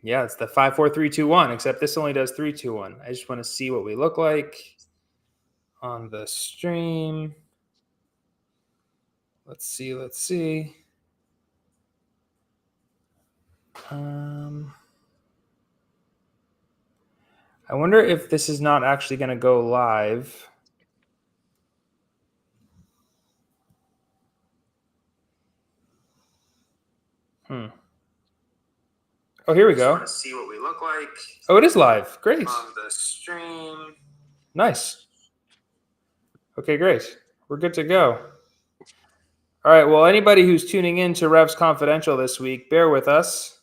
Yeah, it's the 5, 4, 3, 2, 1, except this only does 3, 2, 1. I just want to see what we look like on the stream. Let's see. I wonder if this is not actually going to go live. Oh, here we go. Want to see what we look like. Oh, it is live. Great. On the stream. Nice. Okay, great. We're good to go. All right. Well, anybody who's tuning in to Revs Confidential this week, bear with us.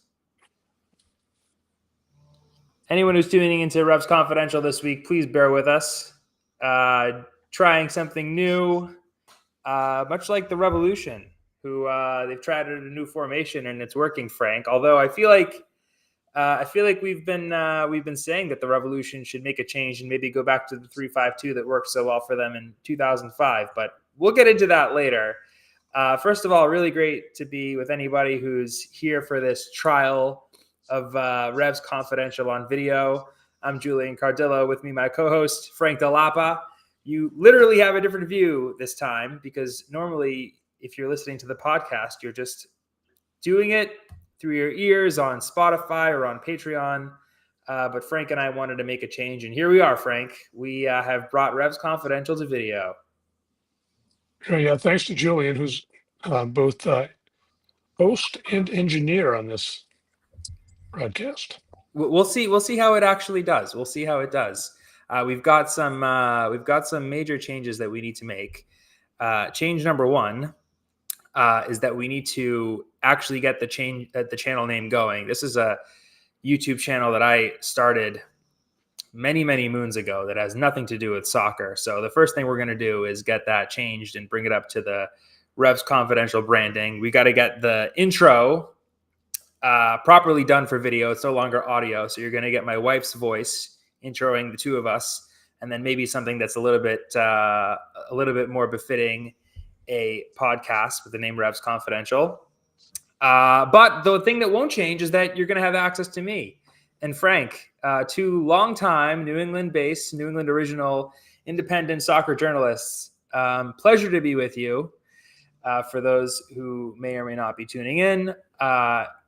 Anyone who's tuning into Revs Confidential this week, please bear with us. Trying something new, much like the Revolution, who they've tried a new formation and it's working, Frank. Although I feel like we've been saying that the Revolution should make a change and maybe go back to the 3-5-2 that worked so well for them in 2005. But we'll get into that later. First of all, really great to be with anybody who's here for this trial of Revs Confidential on video. I'm Julian Cardillo. With me, my co-host, Frank Delapa. You literally have a different view this time because normally if you're listening to the podcast, you're just doing it through your ears on Spotify or on Patreon. But Frank and I wanted to make a change. And here we are, Frank. We have brought Revs Confidential to video. Yeah, thanks to Julian, who's both host and engineer on this broadcast. We'll see how it actually does. We'll see how it does. We've got some major changes that we need to make. Change number one is that we need to actually get the channel name going. This is a YouTube channel that I started many moons ago that has nothing to do with soccer. So the first thing we're going to do is get that changed and bring it up to the Revs Confidential branding. We got to get the intro properly done for video. It's no longer audio. So you're going to get my wife's voice introing the two of us, and then maybe something that's a little bit more befitting a podcast with the name Revs Confidential. But the thing that won't change is that you're going to have access to me and Frank, two longtime New England-based, New England original, independent soccer journalists. Pleasure to be with you. For those who may or may not be tuning in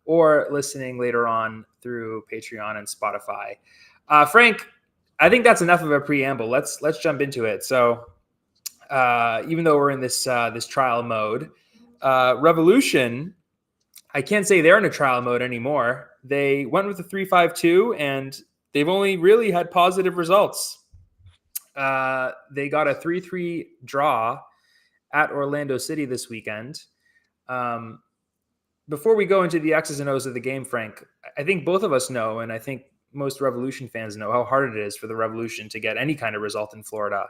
or listening later on through Patreon and Spotify. Frank, I think that's enough of a preamble. Let's jump into it. So even though we're in this trial mode, Revolution, I can't say they're in a trial mode anymore. They went with the 3-5-2, and they've only really had positive results. They got a 3-3 draw at Orlando City this weekend. Before we go into the X's and O's of the game, Frank, I think both of us know, and I think most Revolution fans know, how hard it is for the Revolution to get any kind of result in Florida.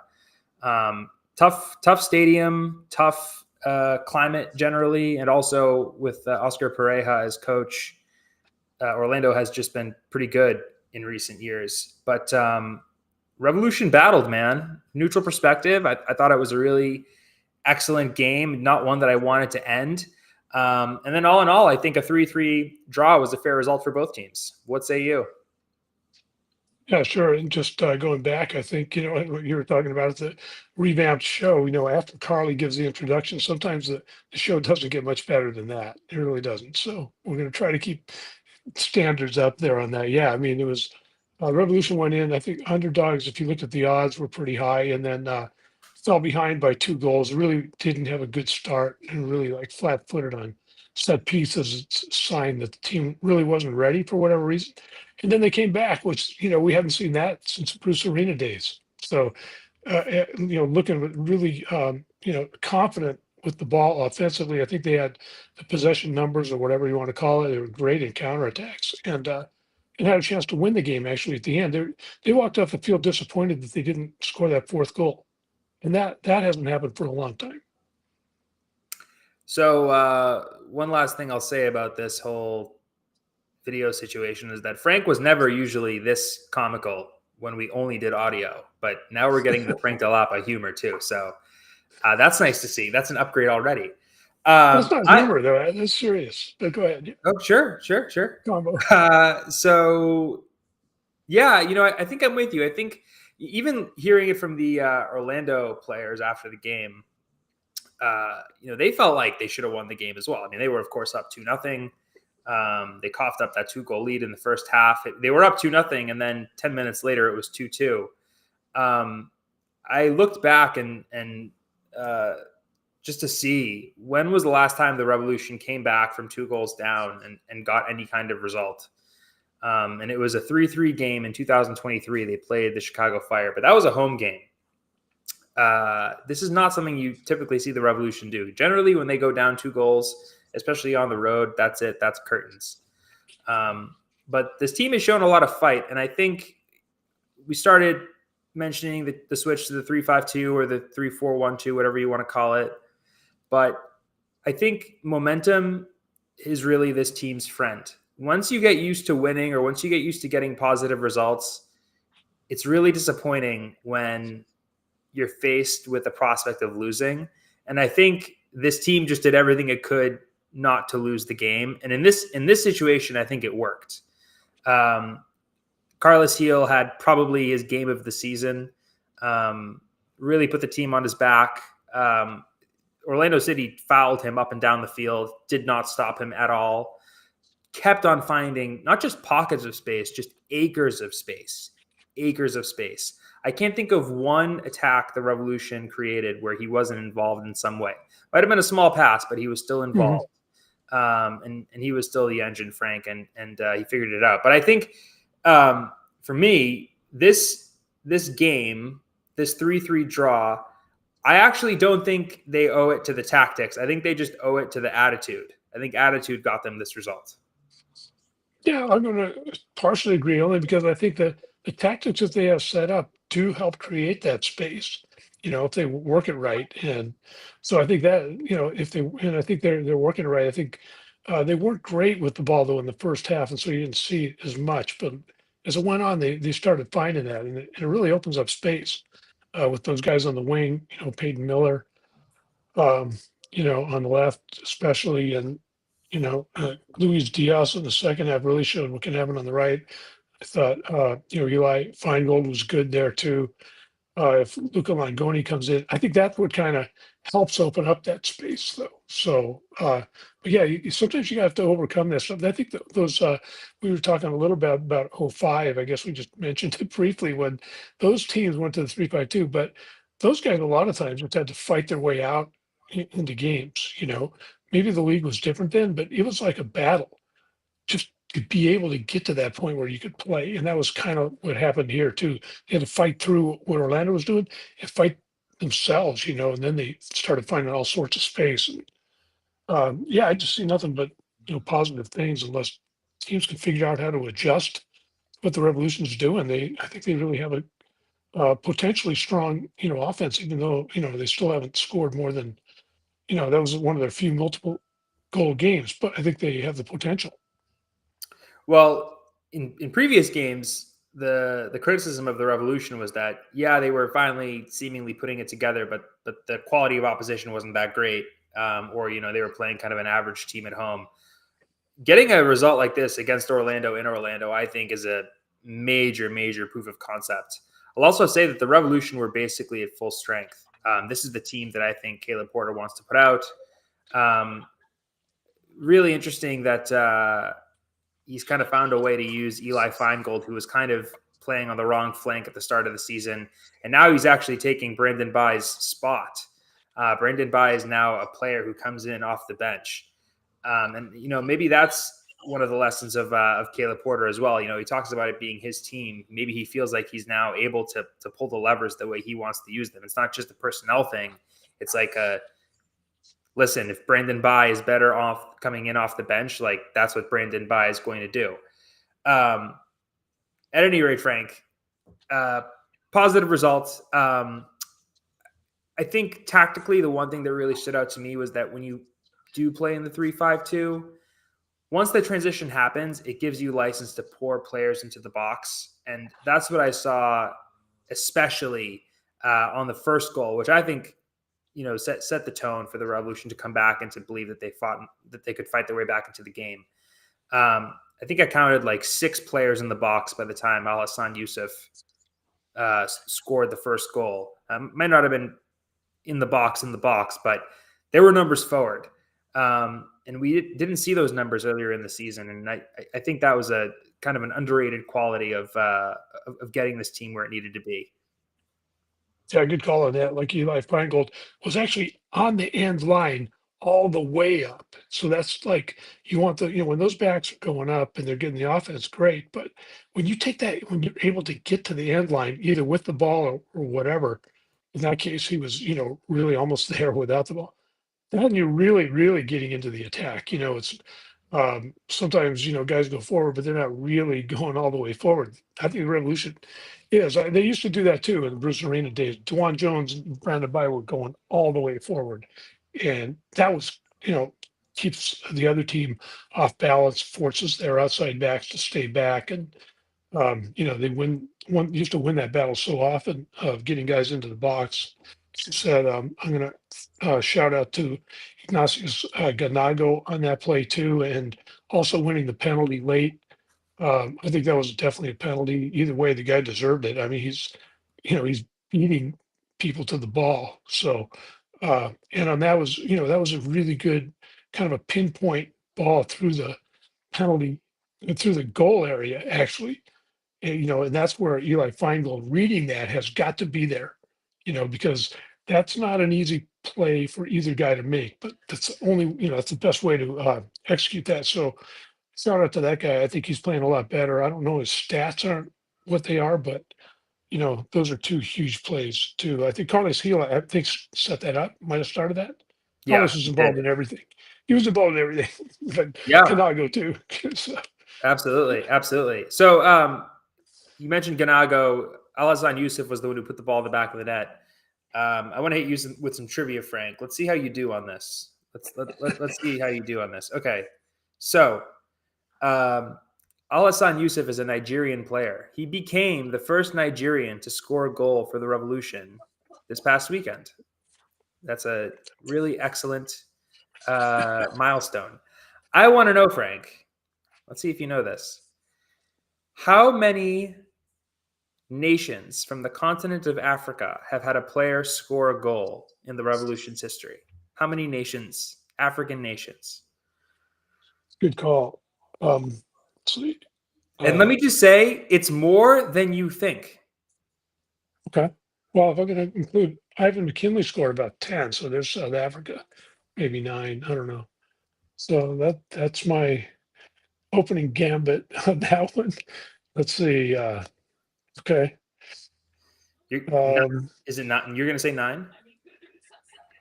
Tough stadium, tough climate generally, and also with Oscar Pereja as coach, Orlando has just been pretty good in recent years. But Revolution battled, man. Neutral perspective, I thought it was a really excellent game, not one that I wanted to end. And then all in all, I think a 3-3 draw was a fair result for both teams. What say you? Yeah, sure. And just going back, I think, what you were talking about is the revamped show. After Carly gives the introduction, sometimes the show doesn't get much better than that. It really doesn't. So we're going to try to keep standards up there on that. Yeah, I mean, it was Revolution went in. I think underdogs, if you looked at the odds, were pretty high, and then fell behind by 2 goals. Really didn't have a good start and really flat-footed on set pieces. It's a sign that the team really wasn't ready for whatever reason. And then they came back, which, we haven't seen that since Bruce Arena days. So, looking really, confident with the ball offensively. I think they had the possession numbers or whatever you want to call it. They were great in counterattacks and had a chance to win the game actually at the end. They walked off the field disappointed that they didn't score that 4th goal. And that hasn't happened for a long time. So one last thing I'll say about this whole video situation is that Frank was never usually this comical when we only did audio, but now we're getting the Frank Delapa humor too. So that's nice to see. That's an upgrade already. That's not I humor though. That's serious. But go ahead. oh sure. Combo. So yeah, I think I'm with you. I think even hearing it from the Orlando players after the game, they felt like they should have won the game as well. I mean, they were of course up 2-0. They coughed up that 2-goal lead in the first half. They were up 2-0, and then 10 minutes later it was 2-2. I looked back and just to see when was the last time the Revolution came back from 2 goals down and got any kind of result. And it was a 3-3 game in 2023. They played the Chicago Fire, but that was a home game. This is not something you typically see the Revolution do. Generally, when they go down 2 goals, especially on the road, that's it. That's curtains. But this team has shown a lot of fight, and I think we started mentioning the switch to the 3-5-2 or the 3-4-1-2, whatever you want to call it. But I think momentum is really this team's friend. Once you get used to winning or once you get used to getting positive results, it's really disappointing when you're faced with the prospect of losing. And I think this team just did everything it could not to lose the game. And in this situation, I think it worked. Carlos Heel had probably his game of the season. Really put the team on his back. Orlando City fouled him up and down the field, did not stop him at all. Kept on finding not just pockets of space, just acres of space. I can't think of one attack the Revolution created where he wasn't involved in some way. Might have been a small pass, but he was still involved. And he was still the engine, Frank, and he figured it out. But I think for me, this game, this 3-3 draw, I actually don't think they owe it to the tactics. I think they just owe it to the attitude. I think attitude got them this result. Yeah, I'm going to partially agree only because I think that the tactics that they have set up do help create that space, if they work it right. And so I think that, and I think they're working it right. I think they weren't great with the ball though in the first half. And so you didn't see as much, but as it went on, they started finding that and it really opens up space with those guys on the wing, Peyton Miller, um, on the left, especially, and Luis Diaz in the second half really showed what can happen on the right. I thought, Eli Feingold was good there too. If Luca Langoni comes in, I think that's what kind of helps open up that space, though. So, but yeah, sometimes you have to overcome this. So I think that those we were talking a little bit about '05. I guess we just mentioned it briefly when those teams went to the 3-5-2. But those guys a lot of times just had to fight their way out into games. Maybe the league was different then, but it was like a battle just to be able to get to that point where you could play. And that was kind of what happened here too. They had to fight through what Orlando was doing and fight themselves, and then they started finding all sorts of space. And yeah, I just see nothing but positive things unless teams can figure out how to adjust what the Revolution's doing. I think they really have a potentially strong, offense, even though they still haven't scored more than that was one of their few multiple goal games. But I think they have the potential. Well, in previous games, the criticism of the Revolution was that they were finally seemingly putting it together, but the quality of opposition wasn't that great, or they were playing kind of an average team at home. Getting a result like this against Orlando in Orlando, I think, is a major proof of concept. I'll also say that the Revolution were basically at full strength. This is the team that I think Caleb Porter wants to put out. Really interesting that he's kind of found a way to use Eli Feingold, who was kind of playing on the wrong flank at the start of the season. And now he's actually taking Brandon Bye's spot. Brandon Bye is now a player who comes in off the bench. And maybe that's one of the lessons of Caleb Porter as well. He talks about it being his team. Maybe he feels like he's now able to pull the levers the way he wants to use them. It's not just a personnel thing. It's like listen, if Brandon Bye is better off coming in off the bench, like that's what Brandon Bye is going to do. At any rate, Frank, positive results. I think tactically, the one thing that really stood out to me was that when you do play in the 3-5-2, once the transition happens, it gives you license to pour players into the box. And that's what I saw, especially on the first goal, which I think set the tone for the Revolution to come back and to believe that they could fight their way back into the game. I think I counted like 6 players in the box by the time Al-Hassan Yusuf scored the first goal. Might not have been in the box, but there were numbers forward. And we didn't see those numbers earlier in the season. And I think that was a kind of an underrated quality of getting this team where it needed to be. Yeah, good call on that. Like Eli Feingold was actually on the end line all the way up. So that's like you want when those backs are going up and they're getting the offense, great. But when you take that, when you're able to get to the end line, either with the ball or whatever, in that case, he was, really almost there without the ball. Then you're really, really getting into the attack. It's sometimes guys go forward, but they're not really going all the way forward. I think the Revolution is. They used to do that too in the Bruce Arena days. Dewan Jones and Brandon By were going all the way forward, and that was keeps the other team off balance, forces their outside backs to stay back, and they used to win that battle so often of getting guys into the box. Said I'm going to shout out to Ignatius Ganago on that play too, and also winning the penalty late. I think that was definitely a penalty. Either way, the guy deserved it. I mean, he's beating people to the ball. So, and on that was a really good kind of a pinpoint ball through the penalty, through the goal area actually. And that's where Eli Feingold reading that has got to be there, because that's not an easy play for either guy to make, but that's that's the best way to execute that. So shout out to that guy. I think he's playing a lot better. I don't know his stats aren't what they are, but those are 2 huge plays too. I think Carlos Gila, I think set that up, might have started that. Yeah, Carlos was involved in everything. He was involved in everything, but yeah, Canago too. So, absolutely. So you mentioned Ganago. Al-Hassan Yusuf was the one who put the ball in the back of the net. I want to hit you with some trivia, Frank. Let's see how you do on this. Let's see how you do on this. Okay, so Al-Hassan Yusuf is a Nigerian player. He became the first Nigerian to score a goal for the Revolution this past weekend. That's a really excellent milestone. I want to know, Frank. Let's see if you know this. How many nations from the continent of Africa have had a player score a goal in the Revolution's history? How many nations? African nations. good call. Let's see. And let me just say, it's more than you think. Okay. Well, if I'm going to include Ivan McKinley scored about 10, so there's South Africa, maybe 9. I don't know. So that's my opening gambit on that one. Let's see. Okay. Is it not? You're going to say 9?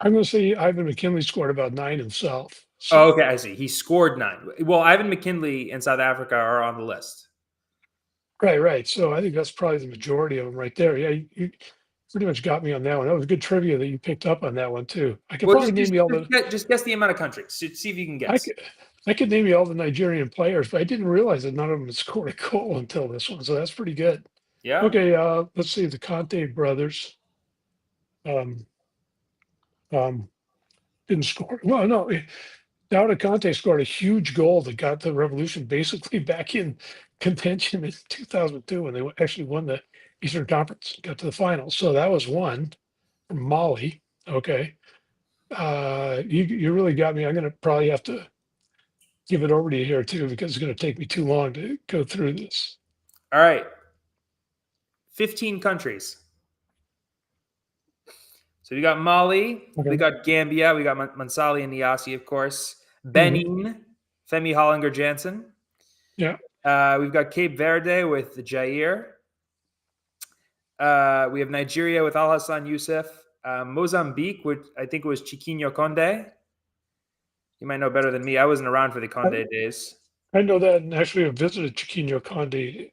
I'm going to say Ivan McKinley scored about 9 himself. So. Oh, okay. I see. He scored 9. Well, Ivan McKinley and South Africa are on the list. Right. So I think that's probably the majority of them right there. Yeah, you pretty much got me on that one. That was good trivia that you picked up on that one too. I could probably name you all just guess the amount of countries. See if you can guess. I could name you all the Nigerian players, but I didn't realize that none of them had scored a goal until this one. So that's pretty good. Yeah. Okay. Let's see the Conte brothers. Didn't score. Well, no. Dauda Conte scored a huge goal that got the Revolution basically back in contention in 2002 when they actually won the Eastern Conference, got to the finals. So that was one from Mali. Okay. You really got me. I'm going to probably have to give it over to you here too, because it's going to take me too long to go through this. All right. 15 countries. So we got Mali, we got Gambia, we got Mansali and Niasi, of course. Benin, Femi Hollinger Jansen. Yeah. We've got Cape Verde with Jair. We have Nigeria with Al-Hassan Yusuf. Mozambique, which I think was Chiquinho Conde. You might know better than me. I wasn't around for the Conde days. I know that, and actually I visited Chiquinho Conde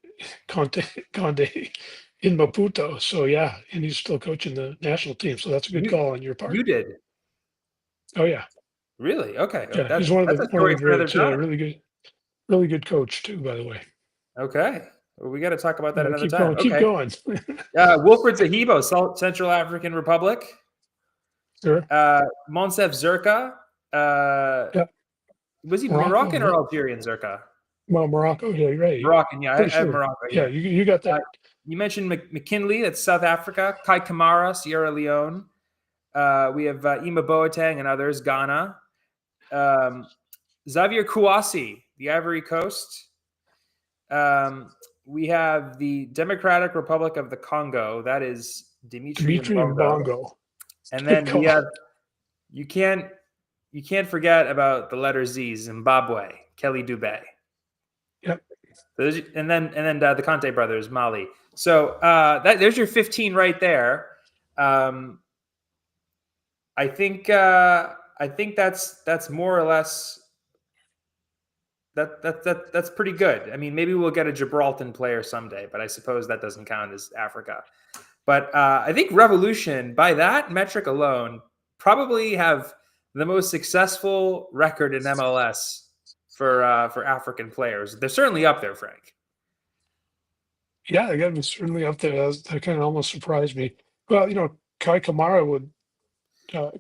in Maputo. So yeah, and he's still coaching the national team. So that's a good call on your part. You did. Oh yeah. Really? Okay. Yeah, he's one of the greats. Yeah, really good coach too, by the way. Okay. Well, we got to talk about that another time. Keep going. Wilfred Zahibo, Central African Republic. Sure. Monsef Zerka. Yeah. Was he Morocco. Moroccan or Algerian Zerka? Well, Morocco. Yeah, you're right. Moroccan, yeah. Pretty I have sure. Morocco Yeah, here. you got that. You mentioned McKinley, that's South Africa. Kai Kamara, Sierra Leone. We have Ima Boateng and others, Ghana. Xavier Kouassi, the Ivory Coast. We have the Democratic Republic of the Congo. That is Dimitri Dimitri Mbongo. Mbongo. And Good then we call. have you can't forget about the letter Z, Zimbabwe, Kelly Dubé. Yep. And then the Conte brothers, Mali. So there's your 15 right there. I think that's more or less that's pretty good. I mean, maybe we'll get a Gibraltar player someday, but I suppose that doesn't count as Africa. But I think Revolution, by that metric alone, probably have the most successful record in MLS for African players. They're certainly up there, Frank. Yeah, they got to be certainly up there. That kind of almost surprised me. Well, Kai Kamara would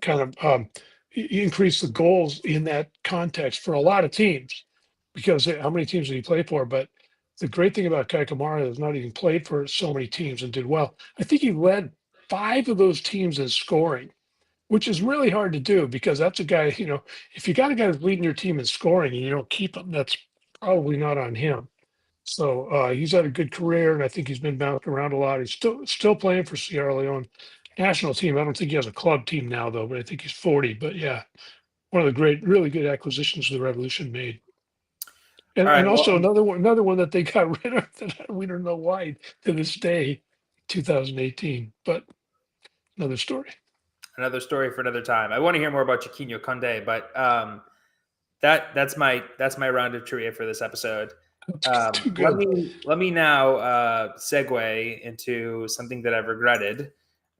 kind of increase the goals in that context for a lot of teams, because how many teams did he play for? But the great thing about Kai Kamara is not even played for so many teams and did well. I think he led 5 of those teams in scoring, which is really hard to do, because that's a guy, if you got a guy that's leading your team in scoring and you don't keep him, that's probably not on him. So he's had a good career, and I think he's been bounced around a lot. He's still playing for Sierra Leone national team. I don't think he has a club team now, though, but I think he's 40. But yeah, one of the really good acquisitions the Revolution made. And, All right, and also well, another one that they got rid of that we don't know why to this day, 2018. But another story. another story for another time. I want to hear more about Chiquinho Conde, but that's my round of trivia for this episode. Too good. Let me now segue into something that I've regretted,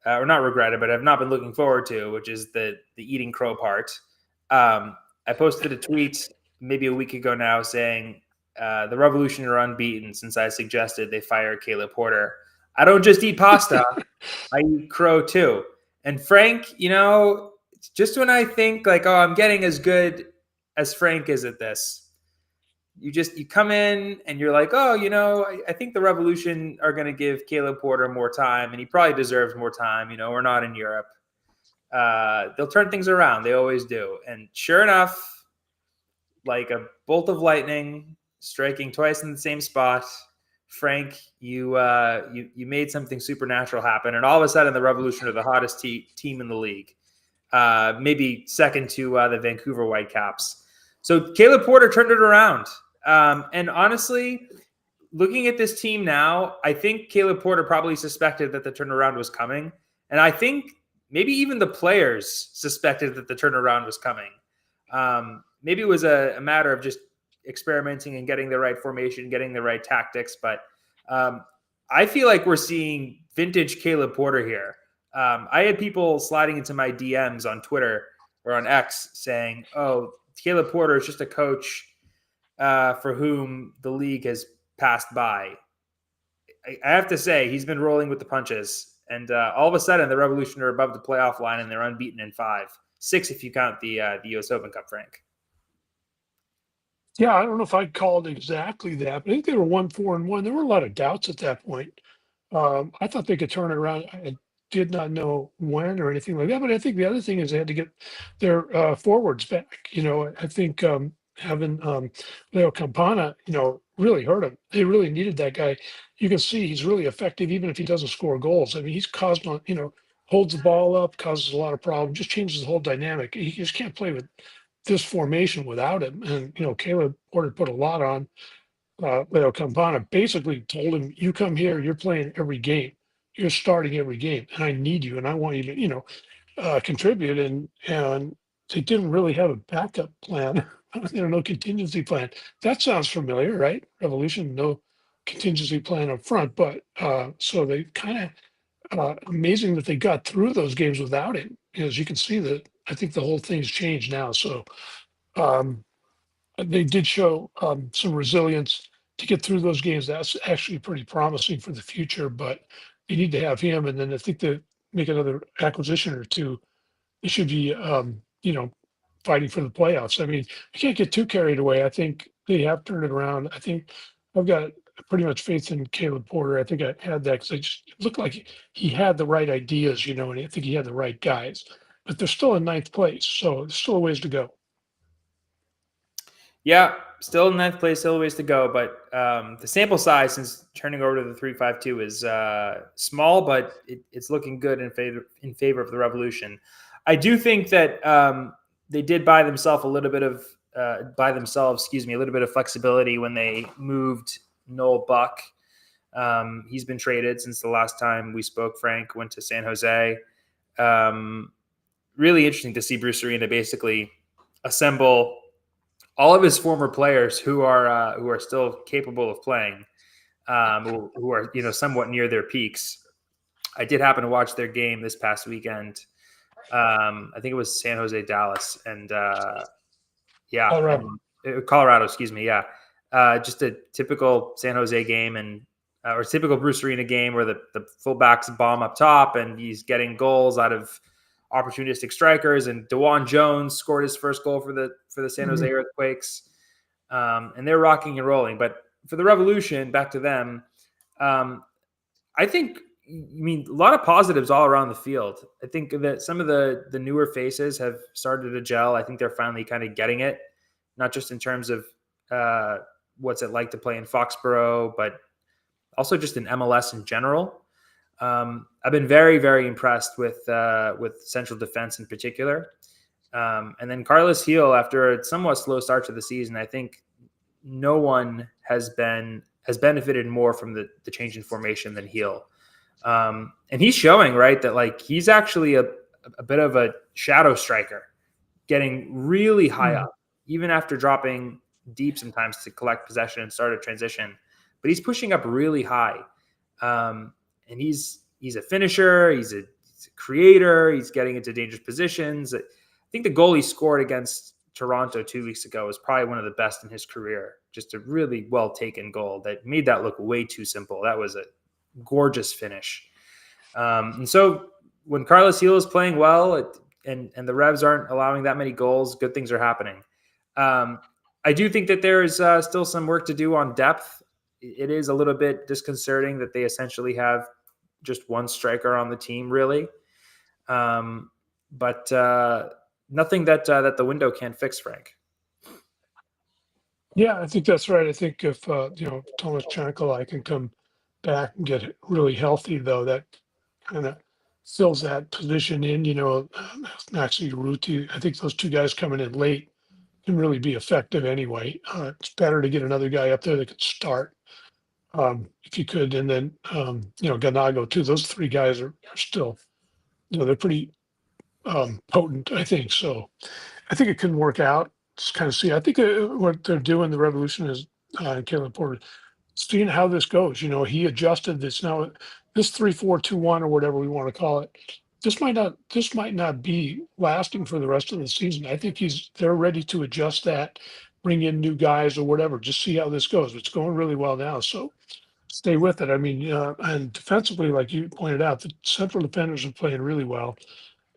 or not regretted, but I've not been looking forward to, which is the eating crow part. I posted a tweet maybe a week ago now saying the Revolution are unbeaten since I suggested they fire Caleb Porter. I don't just eat pasta; I eat crow too. And Frank, just when I think like, oh, I'm getting as good as Frank is at this, you come in and you're like, oh, I think the Revolution are going to give Caleb Porter more time, and he probably deserves more time. We're not in Europe. They'll turn things around. They always do. And sure enough, like a bolt of lightning striking twice in the same spot, Frank, you made something supernatural happen, and all of a sudden the Revolution are the hottest team in the league, maybe second to the Vancouver Whitecaps. So Caleb Porter turned it around. And honestly, looking at this team now, I think Caleb Porter probably suspected that the turnaround was coming. And I think maybe even the players suspected that the turnaround was coming. Maybe it was a matter of just experimenting and getting the right formation, getting the right tactics. But I feel like we're seeing vintage Caleb Porter here. I had people sliding into my DMs on Twitter or on X saying, oh, Caleb Porter is just a coach for whom the league has passed by. I have to say, he's been rolling with the punches. And all of a sudden, the Revolution are above the playoff line, and they're unbeaten in 5. 6 if you count the U.S. Open Cup, Frank. Yeah, I don't know if I'd call it exactly that, but I think they were 1-4-1. There were a lot of doubts at that point. I thought they could turn it around. I did not know when or anything like that. But I think the other thing is they had to get their forwards back. I think having Leo Campana, really hurt him. They really needed that guy. You can see he's really effective, even if he doesn't score goals. I mean, he's caused, holds the ball up, causes a lot of problems, just changes the whole dynamic. He just can't play with this formation without him. And, Caleb Porter put a lot on. Leo Campana basically told him, you come here, you're playing every game. You're starting every game, and I need you, and I want you to, contribute. And they didn't really have a backup plan. No contingency plan. That sounds familiar, right? Revolution, no contingency plan up front. But so they kind of amazing that they got through those games without him. As you can see, that I think the whole thing's changed now. So um, they did show some resilience to get through those games. That's actually pretty promising for the future, but they need to have him. And then I think they make another acquisition or two. they should be, fighting for the playoffs. I mean, we can't get too carried away. I think they have turned it around. I think I've got pretty much faith in Caleb Porter. I think I had that because it looked like he had the right ideas, and I think he had the right guys. But they're still in ninth place, so there's still a ways to go. Yeah, still in ninth place, still a ways to go. But the sample size since turning over to the 3-5-2 is small, but it's looking good in favor of the Revolution. I do think that they did buy themselves a little bit of flexibility when they moved Noel Buck. He's been traded since the last time we spoke. Frank went to San Jose. Really interesting to see Bruce Arena basically assemble all of his former players who are still capable of playing, who are somewhat near their peaks. I did happen to watch their game this past weekend. I think it was San Jose Dallas, and Colorado. Excuse me. Yeah, just a typical San Jose game or typical Bruce Arena game where the fullbacks bomb up top and he's getting goals out of opportunistic strikers, and DeJuan Jones scored his first goal for the San Jose Earthquakes, and they're rocking and rolling. But for the Revolution, back to them, I think a lot of positives all around the field. I think that some of the newer faces have started to gel. I think they're finally kind of getting it, not just in terms of what's it like to play in Foxborough, but also just in MLS in general. I've been very, very impressed with central defense in particular. And then Carlos Heel, after a somewhat slow start to the season, I think no one has benefited more from the change in formation than Heel. And he's showing, right, that he's actually a bit of a shadow striker, getting really high up, even after dropping deep sometimes to collect possession and start a transition. But he's pushing up really high. And he's a finisher. He's a creator. He's getting into dangerous positions. I think the goal he scored against Toronto 2 weeks ago was probably one of the best in his career. Just a really well taken goal that made that look way too simple. That was a gorgeous finish. And so when Carlos Heel is playing well and the Revs aren't allowing that many goals, good things are happening. I do think that there is still some work to do on depth. It is a little bit disconcerting that they essentially have just one striker on the team, really. But nothing that the window can't fix, Frank. Yeah, I think that's right. I think if Thomas Chankalai can come back and get really healthy, though, that kind of fills that position in. Maxi Urruti, I think those two guys coming in late can really be effective anyway. It's better to get another guy up there that could start. If you could, and then Ganago too. Those three guys are still, they're pretty potent, I think. So I think it can work out. Just kind of see. I think what they're doing, the Revolution, is Caleb Porter seeing how this goes. He adjusted this. Now this 3-4-2-1 or whatever we want to call it. This might not be lasting for the rest of the season. I think they're ready to adjust that, bring in new guys or whatever. Just see how this goes. It's going really well now, so stay with it. I mean, and defensively, like you pointed out, the central defenders are playing really well,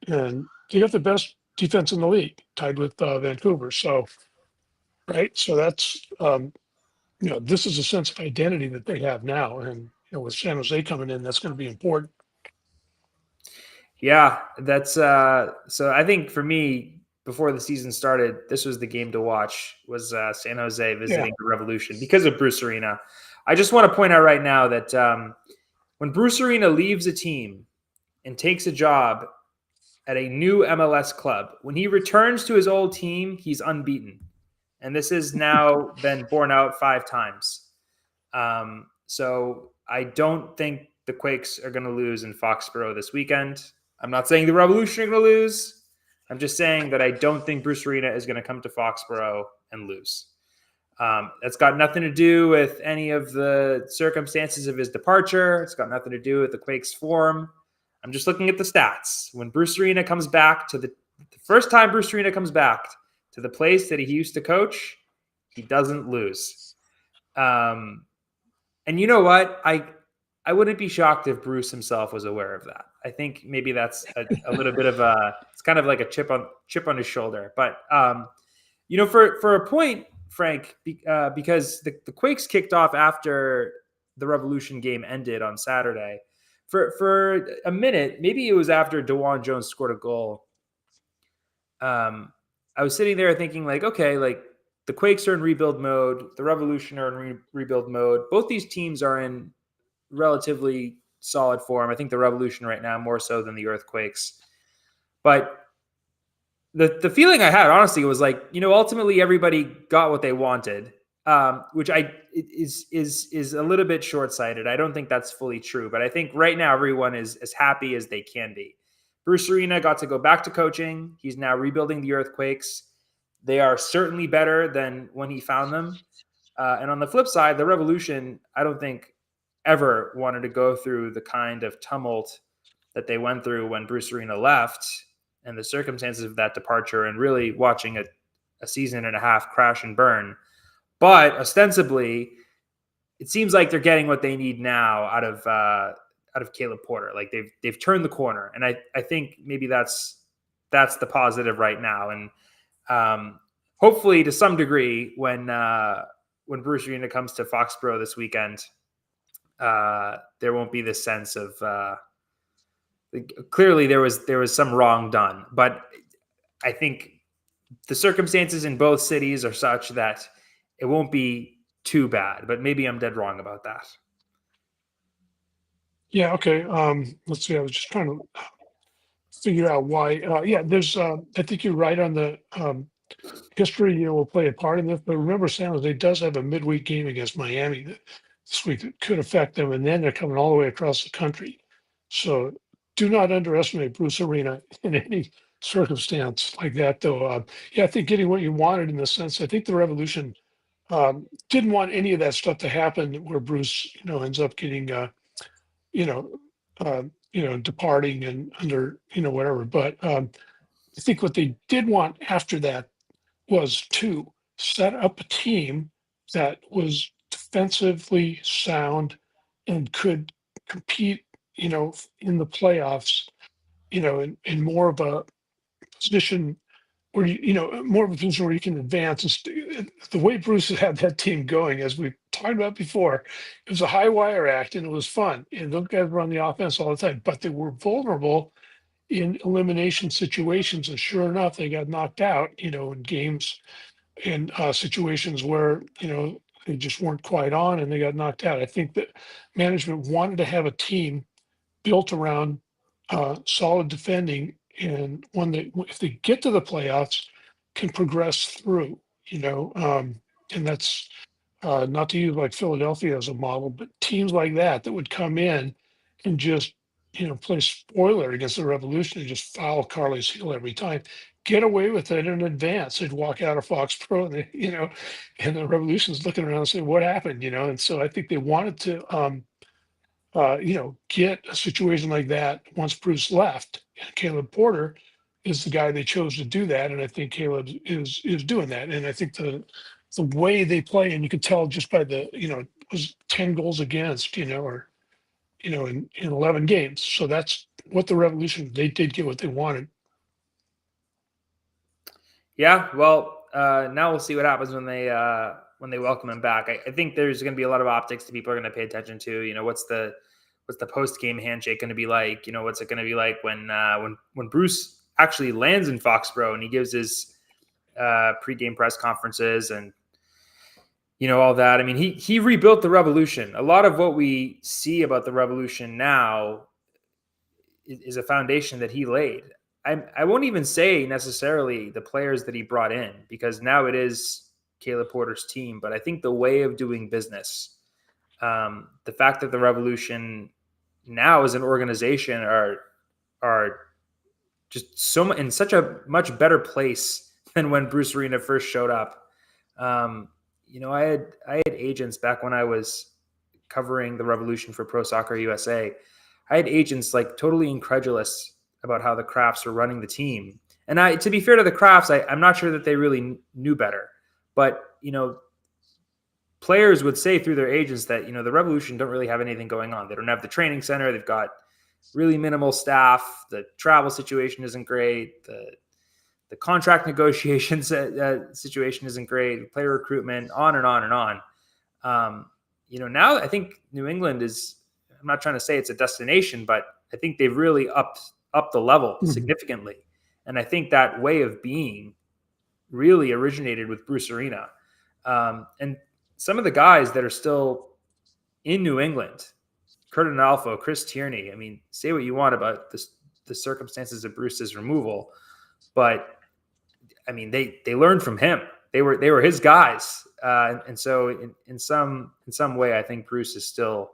and they got the best defense in the league, tied with Vancouver. So, right. So that's this is a sense of identity that they have now, and with San Jose coming in, that's going to be important. Yeah, that's so I think for me, before the season started, this was the game to watch, was San Jose visiting the Revolution because of Bruce Arena. I just want to point out right now that when Bruce Arena leaves a team and takes a job at a new MLS club, when he returns to his old team, he's unbeaten. And this has now been borne out 5 times. So I don't think the Quakes are going to lose in Foxborough this weekend. I'm not saying the Revolution are going to lose. I'm just saying that I don't think Bruce Arena is going to come to Foxborough and lose. That's got nothing to do with any of the circumstances of his departure. It's got nothing to do with the Quakes' form. I'm just looking at the stats. When Bruce Arena comes back to the first time Bruce Arena comes back to the place that he used to coach, he doesn't lose. And you know what? I I wouldn't be shocked if Bruce himself was aware of that. I think maybe that's a little bit of it's kind of like a chip on his shoulder. But for a point, Frank, because the Quakes kicked off after the Revolution game ended on Saturday. For a minute, maybe it was after DeJuan Jones scored a goal. I was sitting there thinking, like, okay, like the Quakes are in rebuild mode, the Revolution are in rebuild mode. Both these teams are in relatively solid form. I think the Revolution right now more so than the Earthquakes. But the feeling I had, honestly, was like, ultimately everybody got what they wanted, which is a little bit short-sighted. I don't think that's fully true, but I think right now everyone is as happy as they can be. Bruce Arena got to go back to coaching. He's now rebuilding the Earthquakes. They are certainly better than when he found them. And on the flip side, the Revolution, I don't think ever wanted to go through the kind of tumult that they went through when Bruce Arena left and the circumstances of that departure, and really watching a season and a half crash and burn. But ostensibly, it seems like they're getting what they need now out of Caleb Porter. Like they've turned the corner, and I think maybe that's the positive right now. And hopefully, to some degree, when Bruce Arena comes to Foxborough this weekend, there won't be this sense of clearly there was some wrong done. But I think the circumstances in both cities are such that it won't be too bad. But maybe I'm dead wrong about that. Yeah. Okay. Let's see. I was just trying to figure out why. Yeah. There's. I think you're right on the history. Will play a part in this. But remember, San Jose does have a midweek game against Miami this week that could affect them, and then they're coming all the way across the country. So do not underestimate Bruce Arena in any circumstance like that. Though. Yeah. I think getting what you wanted in the sense. I think the Revolution didn't want any of that stuff to happen where Bruce, ends up getting. You know, departing and under, whatever. But I think what they did want after that was to set up a team that was defensively sound and could compete, in the playoffs, in more of a position where more of a position where you can advance. The way Bruce had that team going, as we talked about before, it was a high wire act and it was fun. And those guys were on the offense all the time, but they were vulnerable in elimination situations. And sure enough, they got knocked out, in games and situations where, they just weren't quite on and they got knocked out. I think that management wanted to have a team built around solid defending and one that, if they get to the playoffs, can progress through. And that's not to use like Philadelphia as a model, but teams like that would come in and just play spoiler against the Revolution and just foul Carly's heel every time, get away with it in advance. They'd walk out of Foxborough and and the Revolution's looking around and saying, "What happened?" And so I think they wanted to. Get a situation like that once Bruce left. And Caleb Porter is the guy they chose to do that, and I think Caleb is doing that. And I think the way they play, and you can tell just by the it was 10 goals against, or in 11 games. So that's what the Revolution, they did get what they wanted. Yeah, well, now we'll see what happens when they welcome him back. I think there's going to be a lot of optics that people are going to pay attention to. What's the post game handshake going to be like? What's it going to be like when Bruce actually lands in Foxborough and he gives his pregame press conferences and all that. I mean, he rebuilt the Revolution. A lot of what we see about the Revolution now is a foundation that he laid. I won't even say necessarily the players that he brought in, because now it is Caleb Porter's team. But I think the way of doing business, the fact that the Revolution now as an organization are just in such a much better place than when Bruce Arena first showed up. I had agents back when I was covering the Revolution for Pro Soccer USA. I had agents like totally incredulous about how the Crafts were running the team. And to be fair to the Crafts, I'm not sure that they really knew better. But, players would say through their agents that, the Revolution don't really have anything going on. They don't have the training center. They've got really minimal staff. The travel situation isn't great. The contract negotiations situation isn't great. Player recruitment, on and on and on. Now I think New England is, I'm not trying to say it's a destination, but I think they've really upped the level significantly. And I think that way of being really originated with Bruce Arena. And some of the guys that are still in New England, Kurt Analfo, Chris Tierney, I mean, say what you want about the circumstances of Bruce's removal, but I mean, they learned from him. They were his guys. And so in some way, I think Bruce is still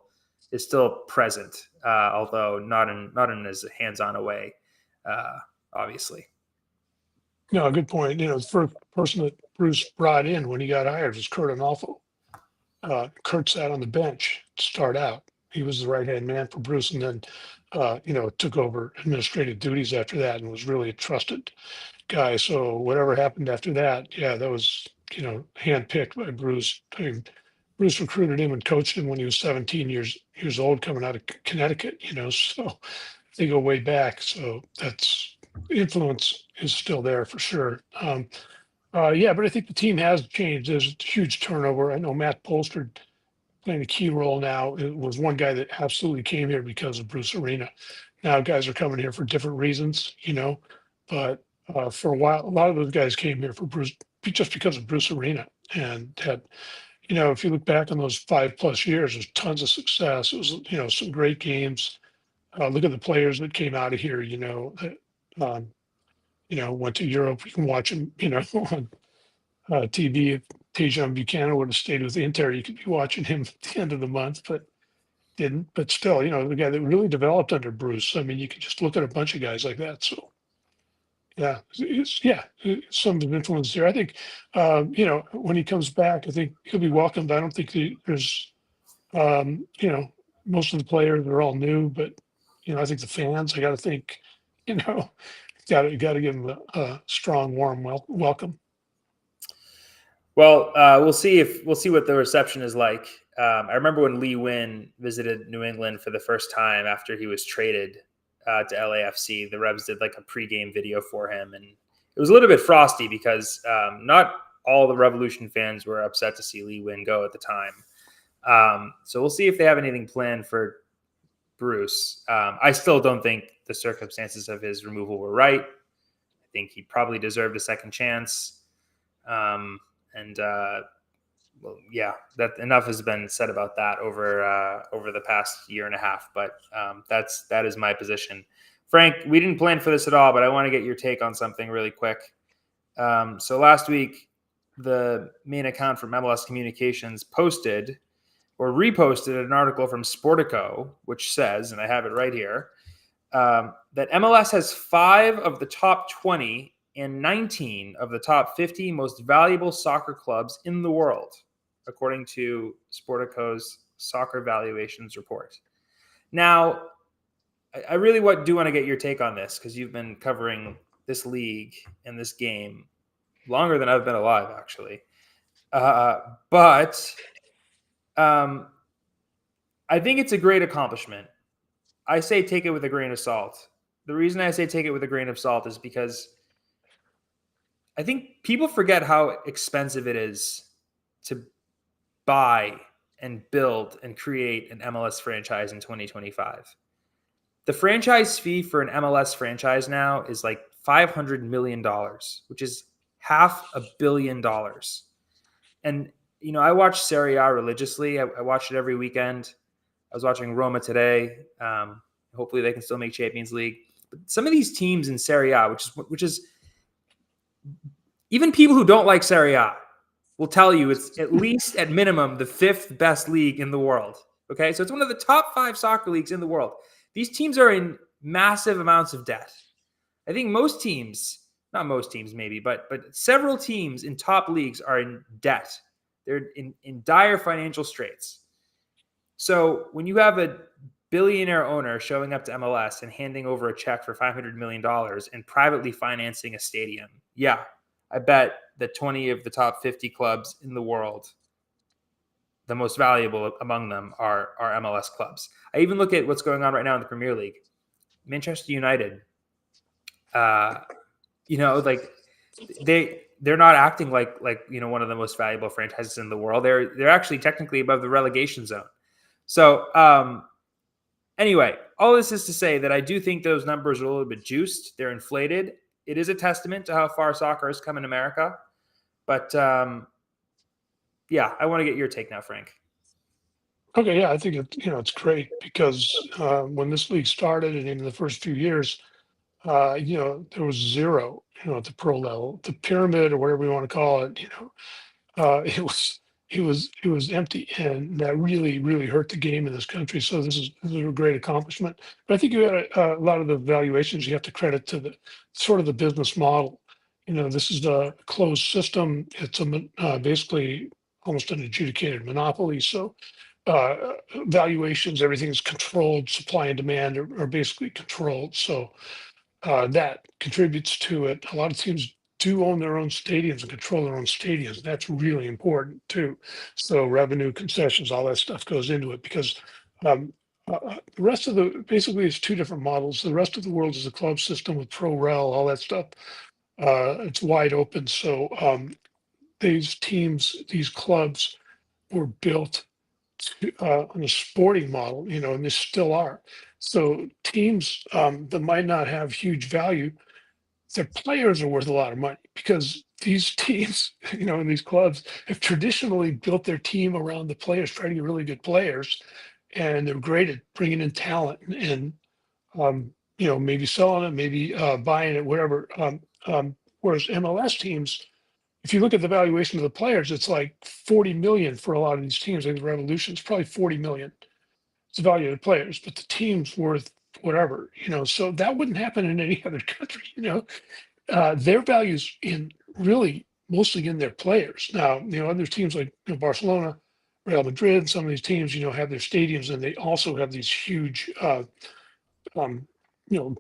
present, although not in as hands-on a way, obviously. No, good point. The first person that Bruce brought in when he got hired was Kurt Analfo. Kurt sat on the bench to start out. He was the right-hand man for Bruce, and then, took over administrative duties after that and was really a trusted guy. So whatever happened after that, that was, handpicked by Bruce. I mean, Bruce recruited him and coached him when he was 17 years old, coming out of Connecticut, so they go way back. So that's influence is still there for sure. But I think the team has changed. There's a huge turnover. I know Matt Polster playing a key role now. It was one guy that absolutely came here because of Bruce Arena. Now guys are coming here for different reasons, but for a while, a lot of those guys came here for Bruce just because of Bruce Arena, and had, if you look back on those 5+ years, there's tons of success. It was, some great games. Look at the players that came out of here, that, went to Europe. You can watch them, on TV. If Tejan Buchanan would have stayed with Inter, you could be watching him at the end of the month, but didn't. But still, the guy that really developed under Bruce. I mean, you could just look at a bunch of guys like that. So, some of the influence there. I think, when he comes back, I think he'll be welcomed. I don't think there's, most of the players are all new, but I think the fans. I got to think, got to give them a strong, warm welcome. Well, we'll see what the reception is like. I remember when Lee Wynn visited New England for the first time after he was traded to LAFC. The Rebs did like a pregame video for him, and it was a little bit frosty because not all the Revolution fans were upset to see Lee Wynn go at the time. So we'll see if they have anything planned for Bruce. I still don't think the circumstances of his removal were right. I think he probably deserved a second chance. That enough has been said about that over the past year and a half. But that is my position. Frank, we didn't plan for this at all, but I want to get your take on something really quick. So last week, the main account from MLS Communications posted or reposted an article from Sportico, which says, and I have it right here, that MLS has 5 of the top 20 and 19 of the top 50 most valuable soccer clubs in the world, according to Sportico's Soccer Valuations report. Now, I really do want to get your take on this because you've been covering this league and this game longer than I've been alive, actually. But I think it's a great accomplishment. I say take it with a grain of salt. The reason I say take it with a grain of salt is because I think people forget how expensive it is to buy and build and create an MLS franchise in 2025. The franchise fee for an MLS franchise now is like $500 million, which is $500 million. And, I watch Serie A religiously. I watch it every weekend. I was watching Roma today. Hopefully they can still make Champions League. But some of these teams in Serie A, which is even people who don't like Serie A will tell you it's at least at minimum the 5th best league in the world. Okay, so it's one of the top 5 soccer leagues in the world. These teams are in massive amounts of debt. I think most teams, not most teams maybe, but several teams in top leagues are in debt. They're in dire financial straits. So when you have a billionaire owner showing up to MLS and handing over a check for $500 million and privately financing a stadium, I bet that 20 of the top 50 clubs in the world the most valuable among them are MLS clubs. I even look at what's going on right now in the Premier League. Manchester United, like they're not acting like one of the most valuable franchises in the world. They're actually technically above the relegation zone. So anyway, all this is to say that I do think those numbers are a little bit juiced. They're inflated. It is a testament to how far soccer has come in America. But yeah, I want to get your take now, Frank. Okay, yeah, I think it's great because when this league started and in the first few years, there was zero, at the pro level, the pyramid or whatever you want to call it, it was empty, and that really really hurt the game in this country. So this is a great accomplishment. But I think you had a lot of the valuations you have to credit to the sort of the business model. This is a closed system. It's basically almost an adjudicated monopoly. So valuations, everything's controlled. Supply and demand are basically controlled. So that contributes to it. A lot of teams do own their own stadiums and control their own stadiums. That's really important too. So revenue, concessions, all that stuff goes into it because the rest of basically it's two different models. The rest of the world is a club system with pro rel, all that stuff. It's wide open. So these teams, these clubs were built on a sporting model, and they still are. So teams that might not have huge value, their players are worth a lot of money because these teams, and these clubs have traditionally built their team around the players, trying to get really good players, and they're great at bringing in talent and maybe selling it, maybe buying it, whatever. Whereas MLS teams, if you look at the valuation of the players, it's like 40 million for a lot of these teams. I think the Revolution's probably 40 million. It's the value of the players, but the team's worth whatever, so that wouldn't happen in any other country, their values in really mostly in their players. Now, other teams like Barcelona, Real Madrid, some of these teams, have their stadiums and they also have these huge um,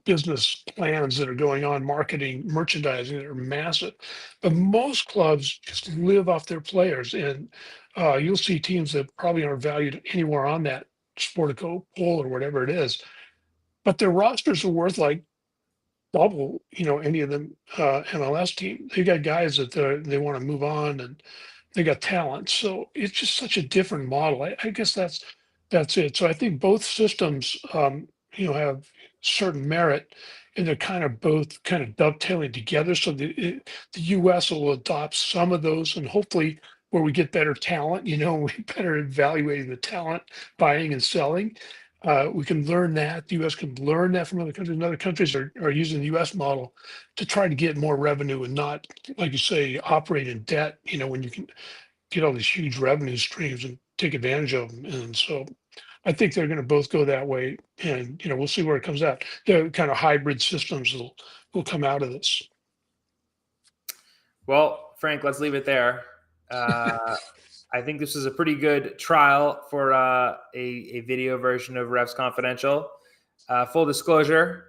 business plans that are going on, marketing, merchandising that are massive. But most clubs just live off their players, and you'll see teams that probably aren't valued anywhere on that Sportico poll or whatever it is, but their rosters are worth like double, any of them MLS team. They got guys that they want to move on, and they got talent. So it's just such a different model. I guess that's it. So I think both systems, have certain merit, and they're kind of both kind of dovetailing together. So the U.S. will adopt some of those, and hopefully where we get better talent, we better evaluating the talent, buying and selling. We can learn that. The U.S. can learn that from other countries, and other countries are using the U.S. model to try to get more revenue and not, like you say, operate in debt. When you can get all these huge revenue streams and take advantage of them. And so I think they're going to both go that way, and we'll see where it comes out. The kind of hybrid systems will come out of this. Well, Frank, let's leave it there. I think this is a pretty good trial for a video version of Revs Confidential. Full disclosure,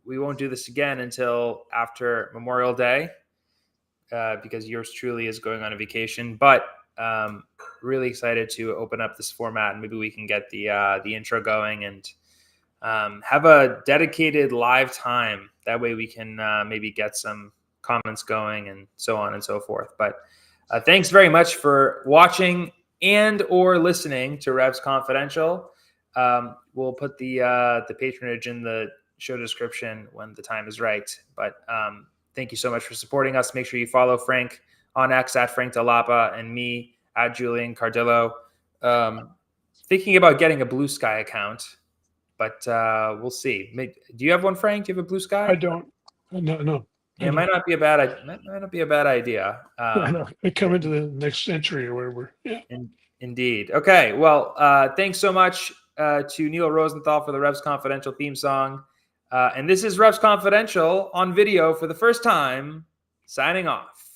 we won't do this again until after Memorial Day because yours truly is going on a vacation. But really excited to open up this format, and maybe we can get the intro going and have a dedicated live time. That way we can maybe get some comments going and so on and so forth. But thanks very much for watching and or listening to Revs Confidential. We'll put the patronage in the show description when the time is right. But thank you so much for supporting us. Make sure you follow Frank on X at Frank Delapa and me at Julian Cardillo. Thinking about getting a Blue Sky account, but we'll see. Do you have one, Frank? Do you have a Blue Sky? I don't. No. Yeah, it might not be a bad idea. They come into the next century or whatever. Yeah. Indeed. Okay. Well, thanks so much to Neil Rosenthal for the Revs Confidential theme song. And this is Revs Confidential on video for the first time, signing off.